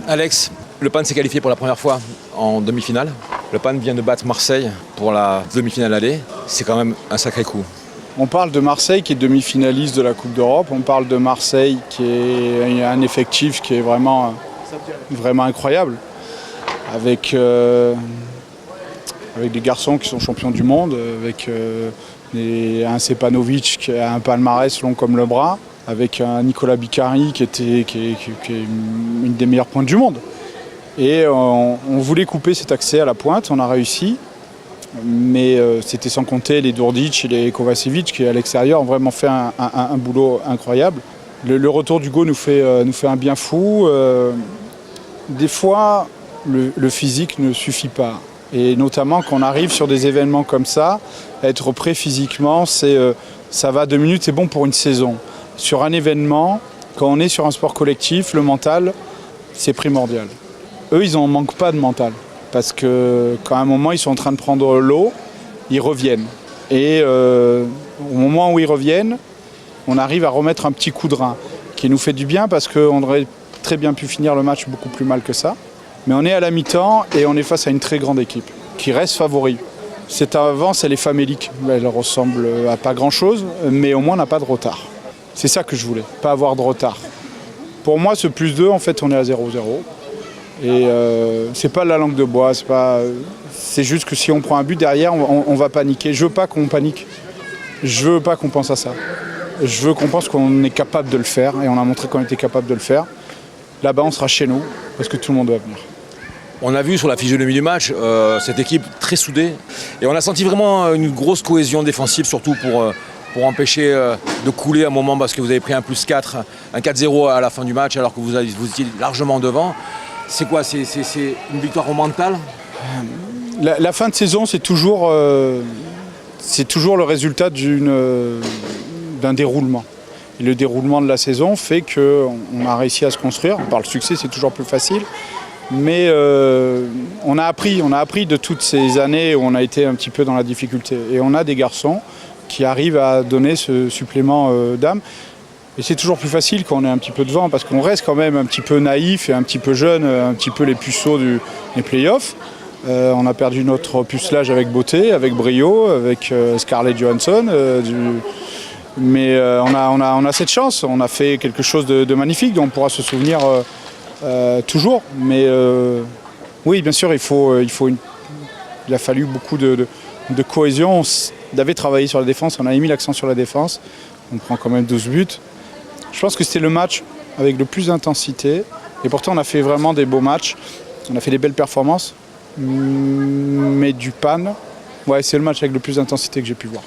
Alex, Le Pan s'est qualifié pour la première fois en demi-finale. Le Pan vient de battre Marseille pour la demi-finale aller. C'est quand même un sacré coup. On parle de Marseille qui est demi-finaliste de la Coupe d'Europe. On parle de Marseille qui est un effectif qui est vraiment incroyable. Avec des garçons qui sont champions du monde, avec un Sepanovic qui a un palmarès long comme le bras, avec un Nicolas Bicari qui est une des meilleures pointes du monde. Et on voulait couper cet accès à la pointe, on a réussi. Mais c'était sans compter les Dourdic et les Kovacevic qui à l'extérieur ont vraiment fait un boulot incroyable. Le retour d'Hugo nous fait un bien fou. Des fois, le physique ne suffit pas. Et notamment quand on arrive sur des événements comme ça, être prêt physiquement, ça va 2 minutes, c'est bon pour une saison. Sur un événement, quand on est sur un sport collectif, le mental, c'est primordial. Eux, ils n'en manquent pas de mental. Parce que quand à un moment ils sont en train de prendre l'eau, ils reviennent. Et au moment où ils reviennent, on arrive à remettre un petit coup de rein qui nous fait du bien parce qu'on aurait très bien pu finir le match beaucoup plus mal que ça. Mais on est à la mi-temps et on est face à une très grande équipe qui reste favori. Cette avance, elle est famélique. Elle ressemble à pas grand-chose, mais au moins on n'a pas de retard. C'est ça que je voulais, pas avoir de retard. Pour moi, ce +2, en fait, on est à 0-0. Et c'est pas la langue de bois, c'est juste que si on prend un but derrière, on va paniquer. Je veux pas qu'on panique. Je veux pas qu'on pense à ça. Je veux qu'on pense qu'on est capable de le faire et on a montré qu'on était capable de le faire. Là-bas, on sera chez nous parce que tout le monde doit venir. On a vu sur la physionomie du match cette équipe très soudée et on a senti vraiment une grosse cohésion défensive, surtout pour empêcher de couler à un moment parce que vous avez pris un +4, un 4-0 à la fin du match alors que vous étiez largement devant. C'est quoi? C'est une victoire au mental? La fin de saison, c'est toujours le résultat d'un déroulement. Et le déroulement de la saison fait qu'on a réussi à se construire. Par le succès, c'est toujours plus facile. Mais on a appris de toutes ces années où on a été un petit peu dans la difficulté. Et on a des garçons qui arrivent à donner ce supplément d'âme. Et c'est toujours plus facile quand on est un petit peu devant parce qu'on reste quand même un petit peu naïf et un petit peu jeune, un petit peu les puceaux des playoffs. On a perdu notre pucelage avec beauté, avec brio, avec Scarlett Johansson. Mais on a cette chance, on a fait quelque chose de magnifique dont on pourra se souvenir toujours. Mais oui, bien sûr, il a fallu beaucoup de cohésion. On avait travaillé sur la défense, on a mis l'accent sur la défense. On prend quand même 12 buts. Je pense que c'était le match avec le plus d'intensité. Et pourtant, on a fait vraiment des beaux matchs. On a fait des belles performances. Mais du Pan, ouais, c'est le match avec le plus d'intensité que j'ai pu voir.